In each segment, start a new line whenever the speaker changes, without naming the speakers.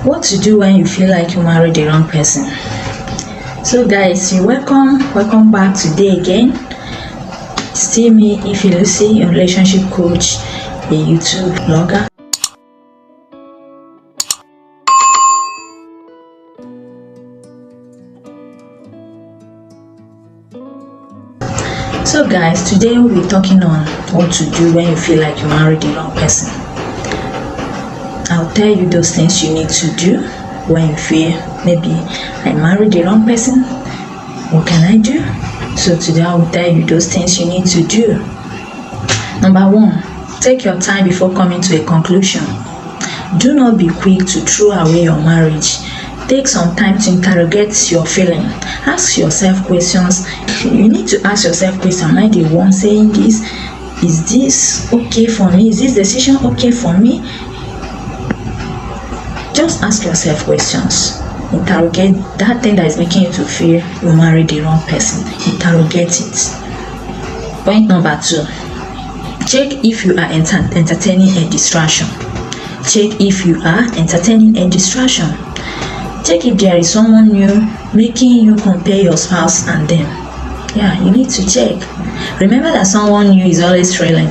What to do when you feel like you married the wrong person. So guys, you're welcome back today again. Still me, Lucy, your relationship coach, a YouTube blogger. So guys, today we'll be talking on what to do when you feel like you married the wrong person. I'll tell you those things you need to do when you feel maybe I married the wrong person. What can I do? So today I will tell you those things you need to do. Number 1, take your time before coming to a conclusion. Do not be quick to throw away your marriage. Take some time to interrogate your feeling. Ask yourself questions. You need to ask yourself questions. Am I the one saying this? Is this okay for me? Is this decision okay for me? Just ask yourself questions. Interrogate that thing that is making you to feel you married the wrong person. Interrogate it. Point number 2. Check if you are entertaining a distraction. Check if you are entertaining a distraction. Check if there is someone new making you compare your spouse and them. Yeah, you need to check. Remember that someone new is always thrilling,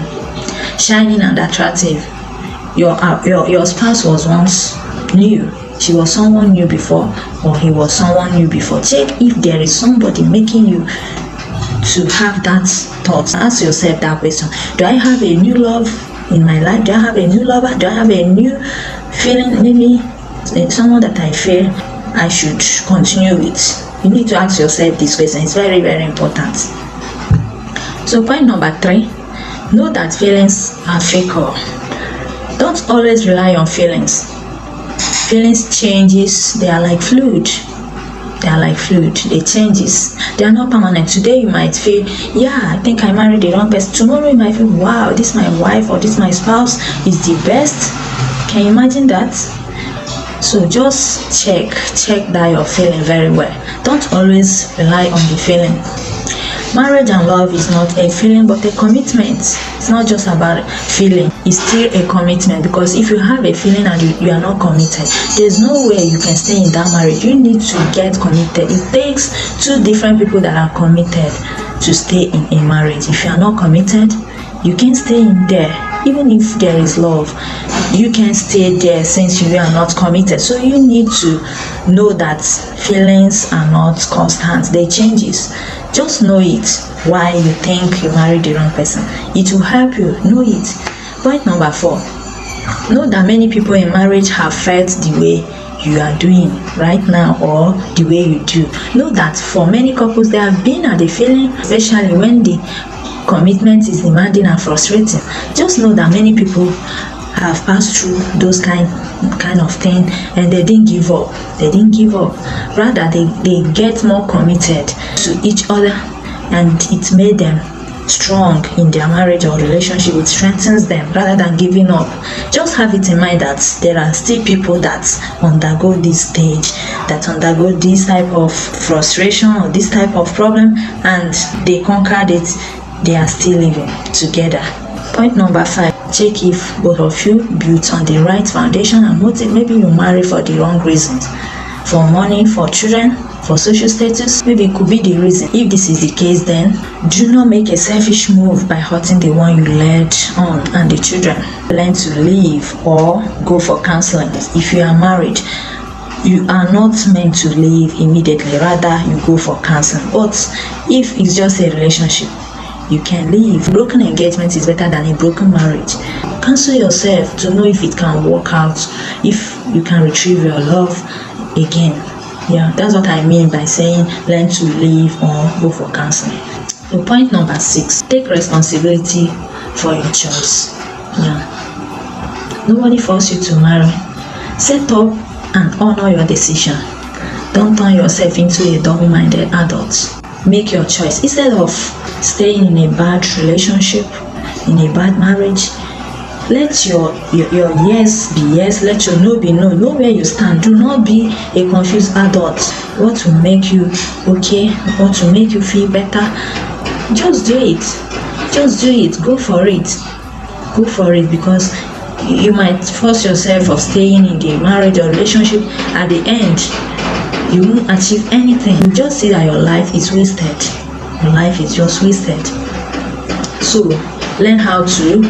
shining and attractive. Your spouse was once new. She was someone new before, or he was someone new before. Check if there is somebody making you to have that thought. Ask yourself that question. Do I have a new love in my life? Do I have a new lover? Do I have a new feeling? Maybe someone that I feel I should continue with. You need to ask yourself this question. It's very, very important. So point number 3, know that feelings are fickle. Don't always rely on feelings. Feelings changes. They are like fluid. They changes. They are not permanent. Today you might feel, yeah, I think I married the wrong person. Tomorrow you might feel, wow, this my wife or this my spouse is the best. Can you imagine that? So just check that you're feeling very well. Don't always rely on the feeling. Marriage and love is not a feeling but a commitment. It's not just about feeling. It's still a commitment, because if you have a feeling and you are not committed, there's no way you can stay in that marriage. You need to get committed. It takes 2 different people that are committed to stay in a marriage. If you are not committed, you can't stay in there. Even if there is love, you can stay there since you are not committed. So you need to know that feelings are not constant. They changes. Just know it. Why you think you married the wrong person. It will help you. Know it. Point number 4. Know that many people in marriage have felt the way you are doing right now, or the way you do. Know that for many couples, they have been at the feeling, especially when the commitment is demanding and frustrating. Just know that many people have passed through those kind of thing, and they didn't give up. Rather, they get more committed to each other, and it made them strong in their marriage or relationship. It strengthens them rather than giving up. Just have it in mind that there are still people that undergo this stage, that undergo this type of frustration or this type of problem, and they conquered it. They are still living together. Point number 5, check if both of you built on the right foundation and motive. Maybe you marry for the wrong reasons, for money, for children, for social status. Maybe it could be the reason. If this is the case, then do not make a selfish move by hurting the one you led on and the children. Learn to leave or go for counseling. If you are married, you are not meant to leave immediately. Rather, you go for counseling. But if it's just a relationship, you can leave. Broken engagement is better than a broken marriage. Counsel yourself to know if it can work out, if you can retrieve your love again. Yeah, that's what I mean by saying learn to leave or go for counseling. So point number 6, take responsibility for your choice. Yeah, nobody forced you to marry. Set up and honor your decision. Don't turn yourself into a double-minded adult. Make your choice. Instead of staying in a bad relationship, in a bad marriage, let your yes be yes, let your no be no. Know where you stand. Do not be a confused adult. What will make you okay, what will make you feel better, just do it. Go for it, because You might force yourself of staying in the marriage or relationship. At the end, you won't achieve anything. You just see that your life is wasted. Your life is just wasted. So learn how to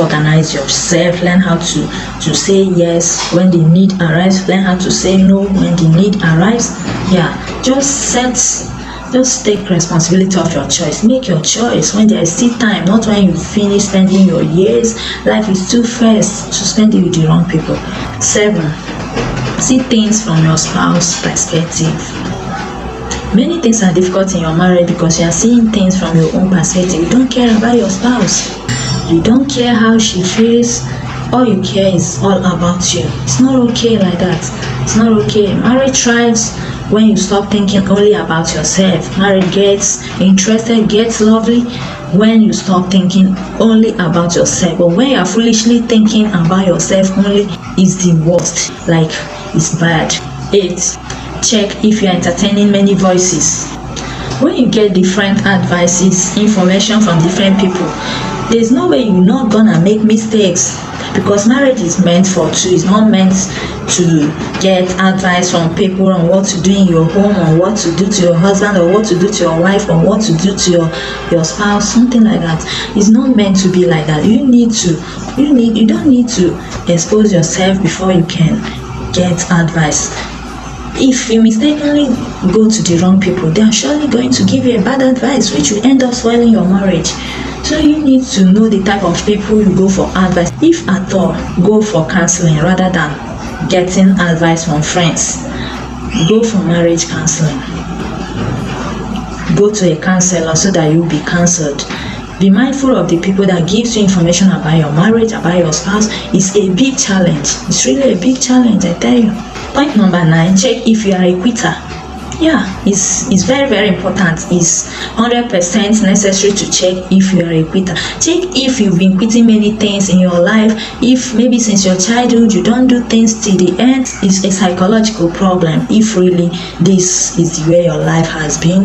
organize yourself. Learn how to say yes when the need arrives. Learn how to say no when the need arrives. Yeah, just take responsibility of your choice. Make your choice when there is still time, not when you finish spending your years. Life is too fast to spend it with the wrong people. 7. See things from your spouse's perspective. Many things are difficult in your marriage because you are seeing things from your own perspective. You don't care about your spouse. You don't care how she feels. All you care is all about you. It's not okay like that. It's not okay. Marriage thrives when you stop thinking only about yourself. Marriage gets interested, gets lovely when you stop thinking only about yourself. But when you are foolishly thinking about yourself only, is the worst. Like, it's bad. 8. Check if you are entertaining many voices. When you get different advices, information from different people, there's no way you're not gonna make mistakes, because marriage is meant for two. It's not meant to get advice from people on what to do in your home, or what to do to your husband, or what to do to your wife, or what to do to your spouse, something like that. It's not meant to be like that. You don't need to expose yourself before you can get advice. If you mistakenly go to the wrong people, they are surely going to give you a bad advice, which will end up spoiling your marriage. So you need to know the type of people you go for advice. If at all, go for counseling rather than getting advice from friends. Go for marriage counseling. Go to a counselor so that you'll be counseled. Be mindful of the people that gives you information about your marriage, about your spouse. It's a big challenge. It's really a big challenge, I tell you. Point number 9, check if you are a quitter. Yeah, it's very, very important. It's 100% necessary to check if you are a quitter. Check if you've been quitting many things in your life. If maybe since your childhood you don't do things till the end, it's a psychological problem. If really this is the way your life has been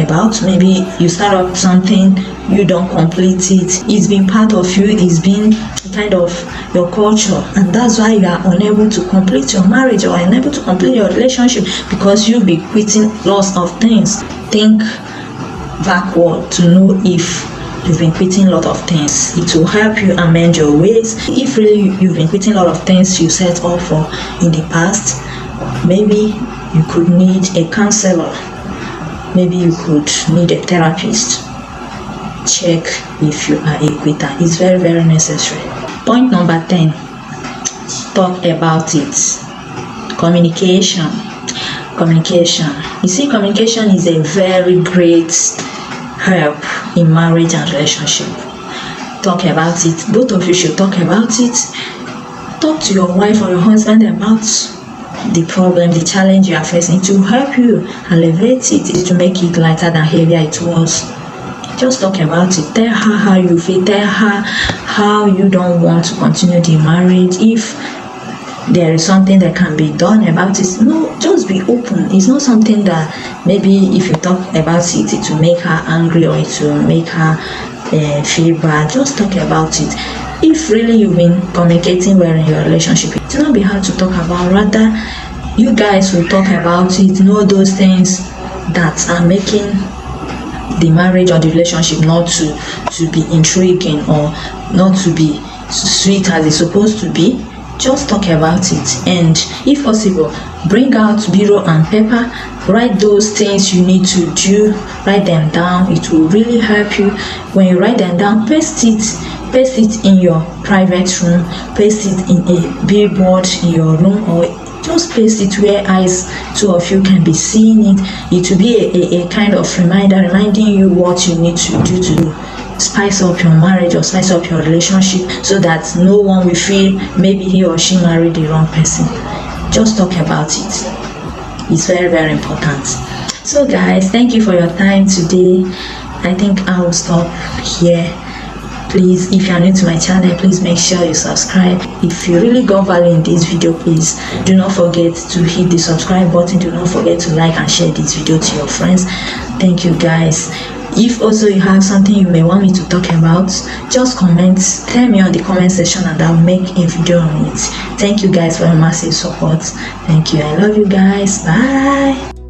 about, maybe you start up something, you don't complete it, it's been part of you, it's been kind of your culture, and that's why you are unable to complete your marriage or unable to complete your relationship, because you'll be quitting lots of things. Think backward to know if you've been quitting a lot of things. It will help you amend your ways. If really you've been quitting a lot of things you set up for in the past, maybe you could need a counselor, maybe you could need a therapist. Check if you are a quitter. It's very, very necessary. Point number 10, talk about it. Communication. You see, communication is a very great help in marriage and relationship. Talk about it. Both of you should talk about it. Talk to your wife or your husband about the problem, the challenge you are facing. It will help you elevate it, to make it lighter than heavier it was. Just talk about it. Tell her how you feel. Tell her how you don't want to continue the marriage. If there is something that can be done about it, no, just be open. It's not something that maybe if you talk about it, it will make her angry or it will make her feel bad. Just talk about it. If really you've been communicating well in your relationship, it will not be hard to talk about. Rather, you guys will talk about it. Know those things that are making the marriage or the relationship not to be intriguing or not to be sweet as it's supposed to be. Just talk about it, and if possible, bring out biro and paper. Write those things you need to do. Write them down. It will really help you. When you write them down, paste it in your private room, paste it in a billboard in your room, or just paste it where two of you can be seeing it. It will be a kind of reminder, reminding you what you need to do to spice up your marriage or spice up your relationship, so that no one will feel maybe he or she married the wrong person. Just talk about it. It's very, very important. So guys, thank you for your time today. I think I will stop here. Please, if you are new to my channel, please make sure you subscribe. If you really got value in this video, please do not forget to hit the subscribe button. Do not forget to like and share this video to your friends. Thank you guys. If also you have something you may want me to talk about, just comment, tell me on the comment section, and I'll make a video on it. Thank you guys for your massive support. Thank you. I love you guys. Bye.